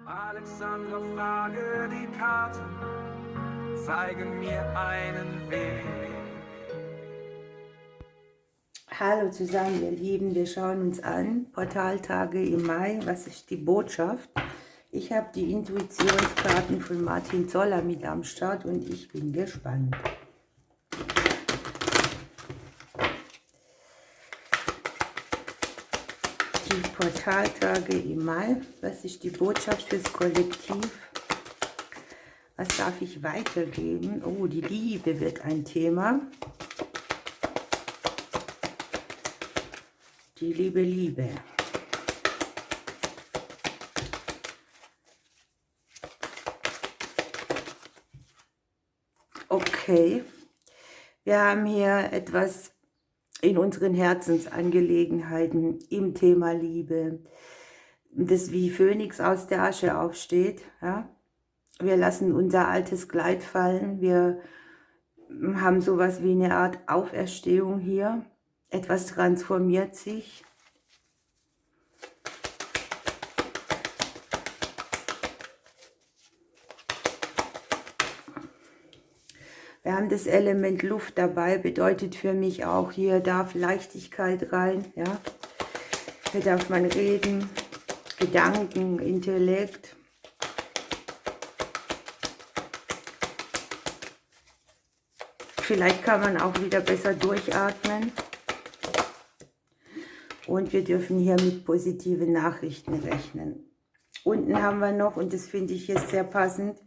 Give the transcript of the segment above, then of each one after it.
Alexandra, frage die Karte, zeige mir einen Weg. Hallo zusammen, ihr Lieben, wir schauen uns an, Portaltage im Mai, was ist die Botschaft? Ich habe die Intuitionskarten von Martin Zoller mit am Start und ich bin gespannt. Die Portaltage im Mai, was ist die Botschaft fürs Kollektiv? Was darf ich weitergeben? Oh, die Liebe wird ein Thema. Die Liebe. Okay, wir haben hier etwas in unseren Herzensangelegenheiten im Thema Liebe, das wie Phönix aus der Asche aufsteht. Ja? Wir lassen unser altes Kleid fallen, wir haben sowas wie eine Art Auferstehung hier, etwas transformiert sich. Wir haben das Element Luft dabei, bedeutet für mich auch, hier darf Leichtigkeit rein. Ja? Hier darf man reden, Gedanken, Intellekt. Vielleicht kann man auch wieder besser durchatmen. Und wir dürfen hier mit positiven Nachrichten rechnen. Unten haben wir noch, und das finde ich jetzt sehr passend,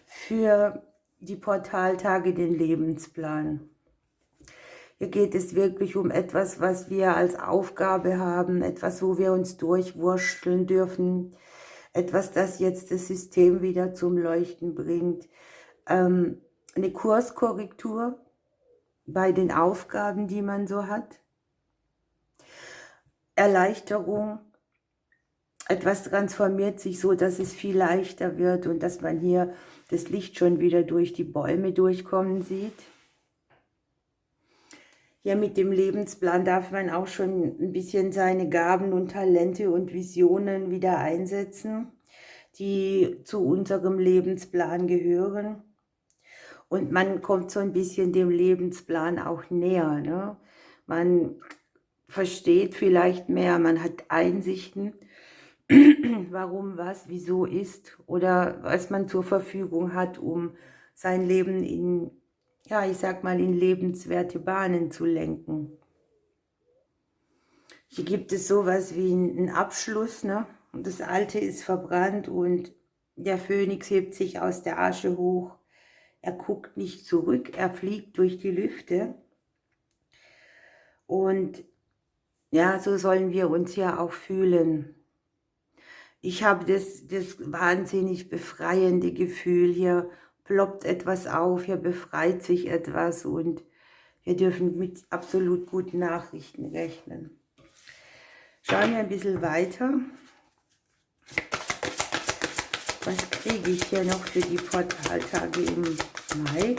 für die Portaltage den Lebensplan. Hier geht es wirklich um etwas, was wir als Aufgabe haben, etwas, wo wir uns durchwurschteln dürfen, etwas, das jetzt das System wieder zum Leuchten bringt. Eine Kurskorrektur bei den Aufgaben, die man so hat. Erleichterung, etwas transformiert sich so, dass es viel leichter wird und dass man hier das Licht schon wieder durch die Bäume durchkommen sieht. Hier mit dem Lebensplan darf man auch schon ein bisschen seine Gaben und Talente und Visionen wieder einsetzen, die zu unserem Lebensplan gehören. Und man kommt so ein bisschen dem Lebensplan auch näher. Ne? Man versteht vielleicht mehr, man hat Einsichten, warum, was, wieso ist oder was man zur Verfügung hat, um sein Leben in, ja, ich sag mal, in lebenswerte Bahnen zu lenken. Hier gibt es sowas wie einen Abschluss, ne? Und das Alte ist verbrannt und der Phönix hebt sich aus der Asche hoch. Er guckt nicht zurück, er fliegt durch die Lüfte. Und ja, so sollen wir uns ja auch fühlen. Ich habe das wahnsinnig befreiende Gefühl, hier ploppt etwas auf, hier befreit sich etwas und wir dürfen mit absolut guten Nachrichten rechnen. Schauen wir ein bisschen weiter. Was kriege ich hier noch für die Portaltage im Mai?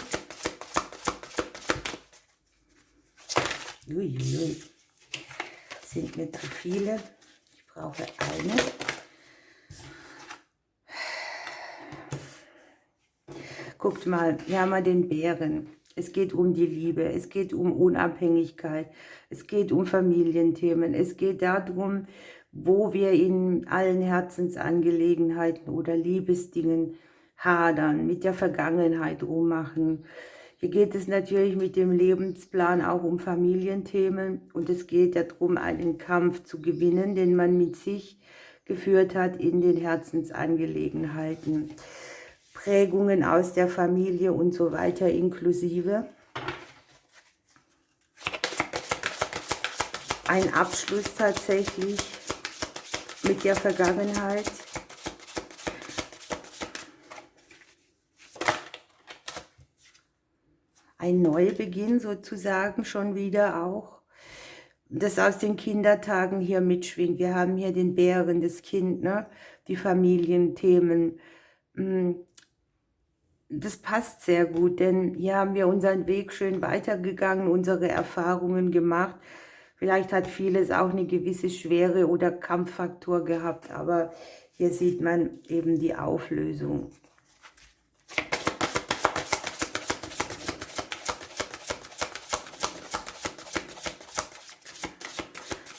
Uiuiui. Sind mir zu viele. Ich brauche eine. Guckt mal, hier haben wir den Bären. Es geht um die Liebe, es geht um Unabhängigkeit, es geht um Familienthemen, es geht darum, wo wir in allen Herzensangelegenheiten oder Liebesdingen hadern, mit der Vergangenheit rummachen. Hier geht es natürlich mit dem Lebensplan auch um Familienthemen und es geht darum, einen Kampf zu gewinnen, den man mit sich geführt hat in den Herzensangelegenheiten. Prägungen aus der Familie und so weiter inklusive. Ein Abschluss tatsächlich mit der Vergangenheit. Ein Neubeginn sozusagen schon wieder auch. Das aus den Kindertagen hier mitschwingt. Wir haben hier den Bären, das Kind, ne? Die Familienthemen. Das passt sehr gut, denn hier haben wir unseren Weg schön weitergegangen, unsere Erfahrungen gemacht. Vielleicht hat vieles auch eine gewisse Schwere oder Kampffaktor gehabt, aber hier sieht man eben die Auflösung.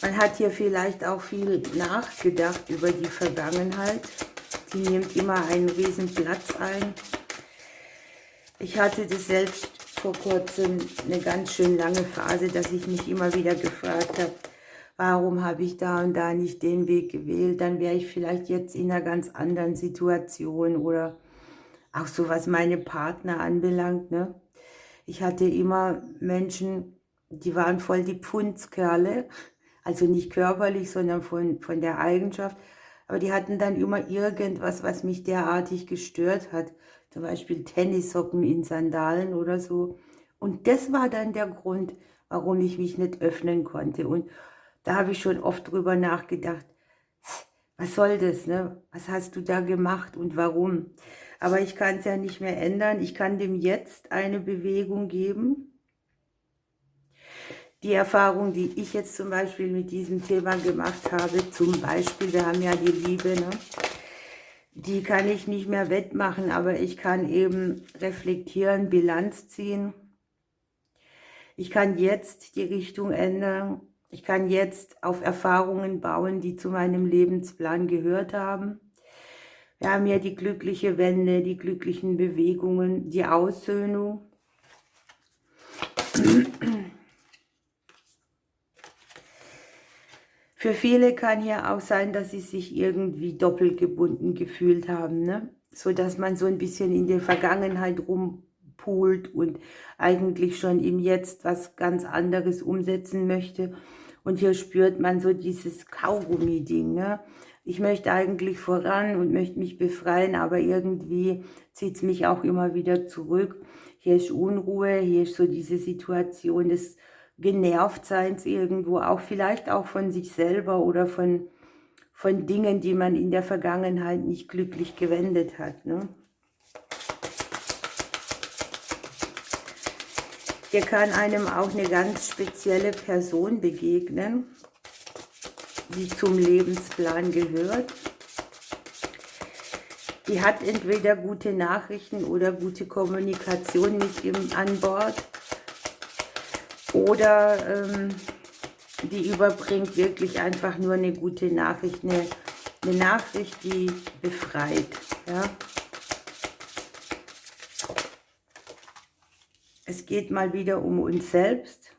Man hat hier vielleicht auch viel nachgedacht über die Vergangenheit. Die nimmt immer einen riesen Platz ein. Ich hatte das selbst vor kurzem eine ganz schön lange Phase, dass ich mich immer wieder gefragt habe, warum habe ich da und da nicht den Weg gewählt? Dann wäre ich vielleicht jetzt in einer ganz anderen Situation oder auch so, was meine Partner anbelangt, ne? Ich hatte immer Menschen, die waren voll die Pfundskerle, also nicht körperlich, sondern von der Eigenschaft. Aber die hatten dann immer irgendwas, was mich derartig gestört hat. Zum Beispiel Tennissocken in Sandalen oder so. Und das war dann der Grund, warum ich mich nicht öffnen konnte. Und da habe ich schon oft drüber nachgedacht, was soll das, ne? Was hast du da gemacht und warum? Aber ich kann es ja nicht mehr ändern. Ich kann dem jetzt eine Bewegung geben. Die Erfahrung, die ich jetzt zum Beispiel mit diesem Thema gemacht habe, zum Beispiel, wir haben ja die Liebe, ne? Die kann ich nicht mehr wettmachen, aber ich kann eben reflektieren, Bilanz ziehen. Ich kann jetzt die Richtung ändern. Ich kann jetzt auf Erfahrungen bauen, die zu meinem Lebensplan gehört haben. Wir haben ja die glückliche Wende, die glücklichen Bewegungen, die Aussöhnung. Für viele kann hier auch sein, dass sie sich irgendwie doppelt gebunden gefühlt haben, ne? So dass man so ein bisschen in der Vergangenheit rumpult und eigentlich schon im Jetzt was ganz anderes umsetzen möchte. Und hier spürt man so dieses Kaugummi-Ding, ne? Ich möchte eigentlich voran und möchte mich befreien, aber irgendwie zieht es mich auch immer wieder zurück. Hier ist Unruhe, hier ist so diese Situation des Genervtseins irgendwo, auch vielleicht auch von sich selber oder von Dingen, die man in der Vergangenheit nicht glücklich gewendet hat, ne? Hier kann einem auch eine ganz spezielle Person begegnen, die zum Lebensplan gehört. Die hat entweder gute Nachrichten oder gute Kommunikation mit ihm an Bord. Oder die überbringt wirklich einfach nur eine gute Nachricht, eine Nachricht, die befreit. Ja? Es geht mal wieder um uns selbst,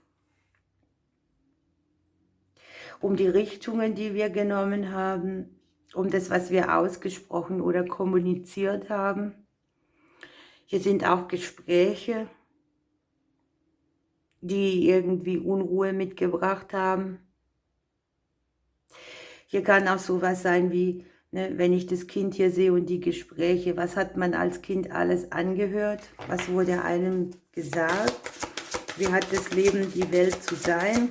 um die Richtungen, die wir genommen haben, um das, was wir ausgesprochen oder kommuniziert haben. Hier sind auch Gespräche, die irgendwie Unruhe mitgebracht haben. Hier kann auch sowas sein wie, ne, wenn ich das Kind hier sehe und die Gespräche, was hat man als Kind alles angehört? Was wurde einem gesagt? Wie hat das Leben, die Welt zu sein?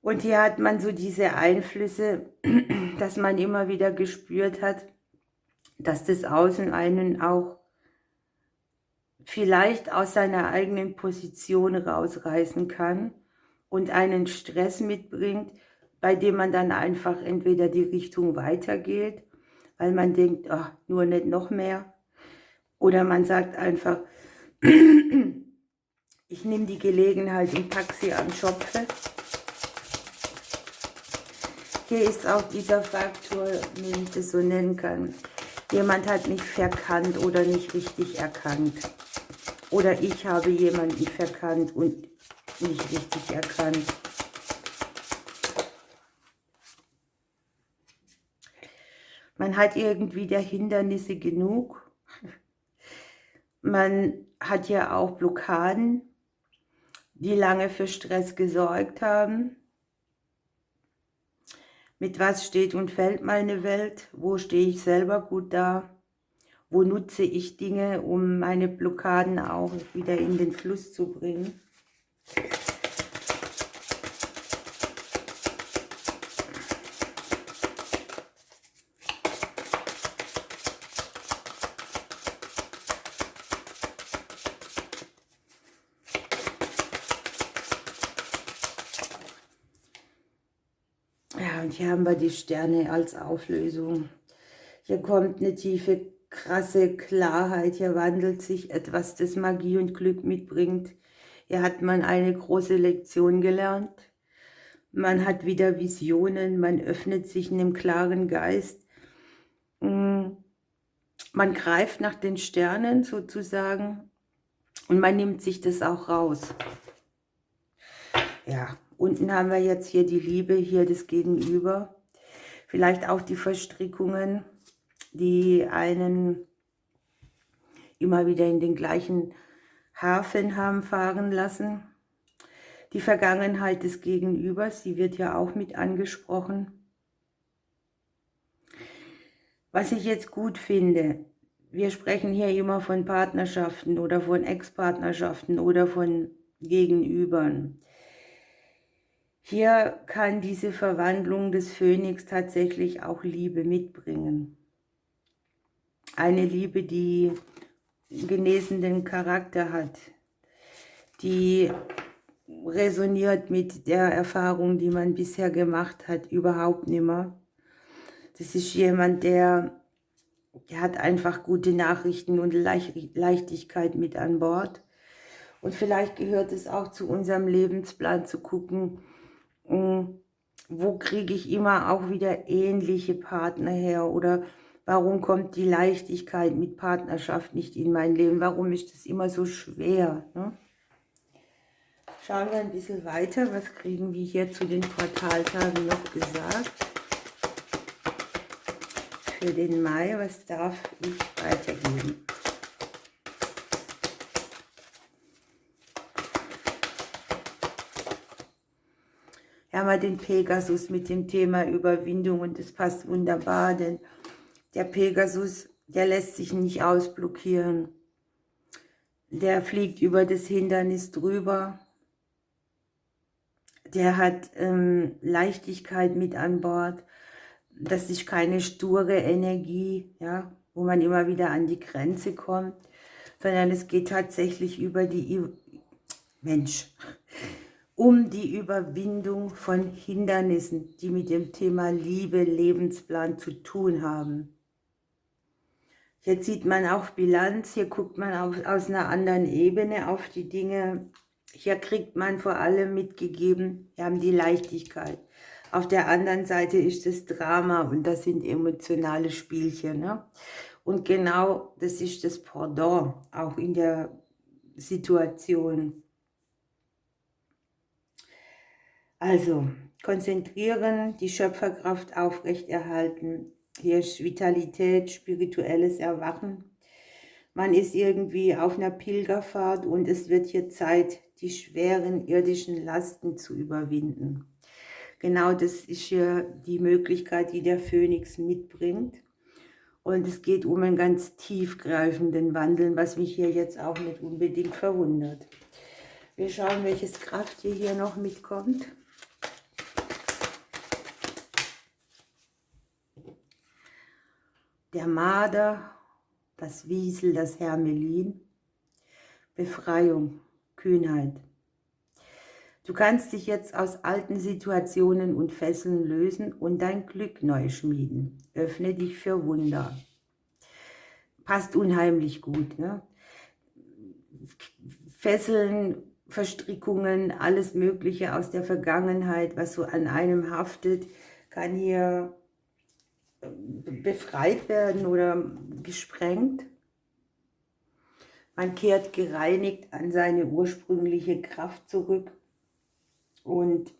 Und hier hat man so diese Einflüsse, dass man immer wieder gespürt hat, dass das Außen einen auch vielleicht aus seiner eigenen Position rausreißen kann und einen Stress mitbringt, bei dem man dann einfach entweder die Richtung weitergeht, weil man denkt, ach, nur nicht noch mehr, oder man sagt einfach, ich nehme die Gelegenheit und packe sie am Schopfe. Hier ist auch dieser Faktor, wenn ich das so nennen kann. Jemand hat mich verkannt oder nicht richtig erkannt. Oder ich habe jemanden verkannt und nicht richtig erkannt. Man hat irgendwie der Hindernisse genug. Man hat ja auch Blockaden, die lange für Stress gesorgt haben. Mit was steht und fällt meine Welt? Wo stehe ich selber gut da? Wo nutze ich Dinge, um meine Blockaden auch wieder in den Fluss zu bringen? hier haben wir die Sterne als Auflösung. Hier kommt eine tiefe, krasse Klarheit. Hier wandelt sich etwas, das Magie und Glück mitbringt. Hier hat man eine große Lektion gelernt. Man hat wieder Visionen, man öffnet sich einem klaren Geist. Man greift nach den Sternen sozusagen und man nimmt sich das auch raus. Ja, unten haben wir jetzt hier die Liebe, hier das Gegenüber. Vielleicht auch die Verstrickungen, die einen immer wieder in den gleichen Hafen haben fahren lassen. Die Vergangenheit des Gegenübers, die wird ja auch mit angesprochen. Was ich jetzt gut finde, wir sprechen hier immer von Partnerschaften oder von Ex-Partnerschaften oder von Gegenübern. Hier kann diese Verwandlung des Phönix tatsächlich auch Liebe mitbringen. Eine Liebe, die genesenden Charakter hat, die resoniert mit der Erfahrung, die man bisher gemacht hat, überhaupt nicht mehr. Das ist jemand, der hat einfach gute Nachrichten und Leichtigkeit mit an Bord. Und vielleicht gehört es auch zu unserem Lebensplan zu gucken, wo kriege ich immer auch wieder ähnliche Partner her oder warum kommt die Leichtigkeit mit Partnerschaft nicht in mein Leben? Warum ist das immer so schwer? Ne? Schauen wir ein bisschen weiter, was kriegen wir hier zu den Portaltagen noch gesagt? Für den Mai, was darf ich weitergeben? Wir haben den Pegasus mit dem Thema Überwindung und das passt wunderbar, denn der Pegasus, der lässt sich nicht ausblockieren. Der fliegt über das Hindernis drüber. Der hat Leichtigkeit mit an Bord. Das ist keine sture Energie, ja, wo man immer wieder an die Grenze kommt, sondern es geht tatsächlich über die um die Überwindung von Hindernissen, die mit dem Thema Liebe, Lebensplan zu tun haben. Hier zieht man auch Bilanz, hier guckt man aus einer anderen Ebene auf die Dinge. Hier kriegt man vor allem mitgegeben, wir haben die Leichtigkeit. Auf der anderen Seite ist das Drama und das sind emotionale Spielchen. Ne? Und genau das ist das Pendant, auch in der Situation. Also, konzentrieren, die Schöpferkraft aufrechterhalten. Hier ist Vitalität, spirituelles Erwachen. Man ist irgendwie auf einer Pilgerfahrt und es wird hier Zeit, die schweren irdischen Lasten zu überwinden. Genau das ist hier die Möglichkeit, die der Phönix mitbringt. Und es geht um einen ganz tiefgreifenden Wandel, was mich hier jetzt auch nicht unbedingt verwundert. Wir schauen, welches Kraft hier noch mitkommt. Der Marder, das Wiesel, das Hermelin, Befreiung, Kühnheit. Du kannst dich jetzt aus alten Situationen und Fesseln lösen und dein Glück neu schmieden. Öffne dich für Wunder. Passt unheimlich gut, ne? Fesseln, Verstrickungen, alles Mögliche aus der Vergangenheit, was so an einem haftet, kann hier befreit werden oder gesprengt. Man kehrt gereinigt an seine ursprüngliche Kraft zurück und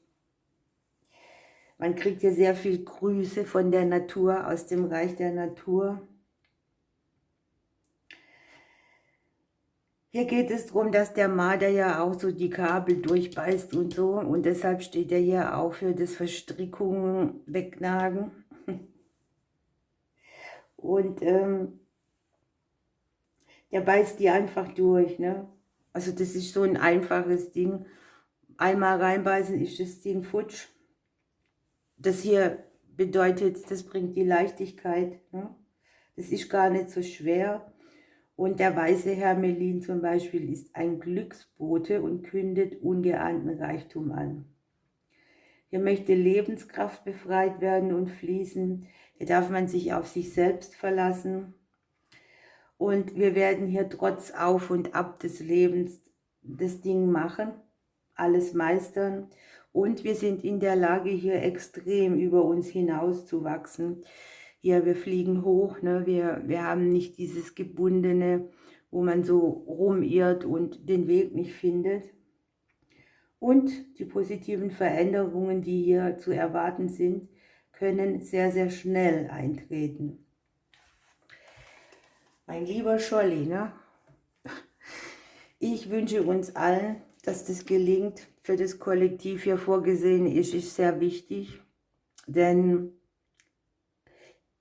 man kriegt hier sehr viel Grüße von der Natur, aus dem Reich der Natur. Hier geht es darum, dass der Marder ja auch so die Kabel durchbeißt und so und deshalb steht er hier auch für das Verstrickungen wegnagen. Und der beißt die einfach durch, ne? Also das ist so ein einfaches Ding. Einmal reinbeißen ist das Ding futsch. Das hier bedeutet, das bringt die Leichtigkeit, ne? Das ist gar nicht so schwer. Und der weiße Hermelin zum Beispiel ist ein Glücksbote und kündet ungeahnten Reichtum an. Hier möchte Lebenskraft befreit werden und fließen. Hier darf man sich auf sich selbst verlassen. Und wir werden hier trotz Auf und Ab des Lebens das Ding machen, alles meistern. Und wir sind in der Lage, hier extrem über uns hinaus zu wachsen. Hier, wir fliegen hoch, ne? Wir haben nicht dieses Gebundene, wo man so rumirrt und den Weg nicht findet. Und die positiven Veränderungen, die hier zu erwarten sind, können sehr, sehr schnell eintreten. Mein lieber Scholli, ne? Ich wünsche uns allen, dass das gelingt. Für das Kollektiv hier vorgesehen ist sehr wichtig, denn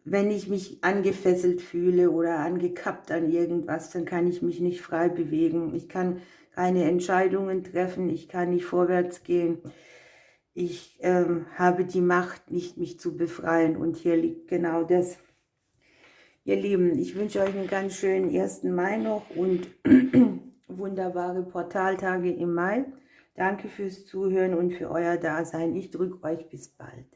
wenn ich mich angefesselt fühle oder angekappt an irgendwas, dann kann ich mich nicht frei bewegen. Ich kann keine Entscheidungen treffen, ich kann nicht vorwärts gehen. Ich habe die Macht, nicht mich zu befreien, und hier liegt genau das. Ihr Lieben, ich wünsche euch einen ganz schönen 1. Mai noch und wunderbare Portaltage im Mai. Danke fürs Zuhören und für euer Dasein. Ich drücke euch, bis bald.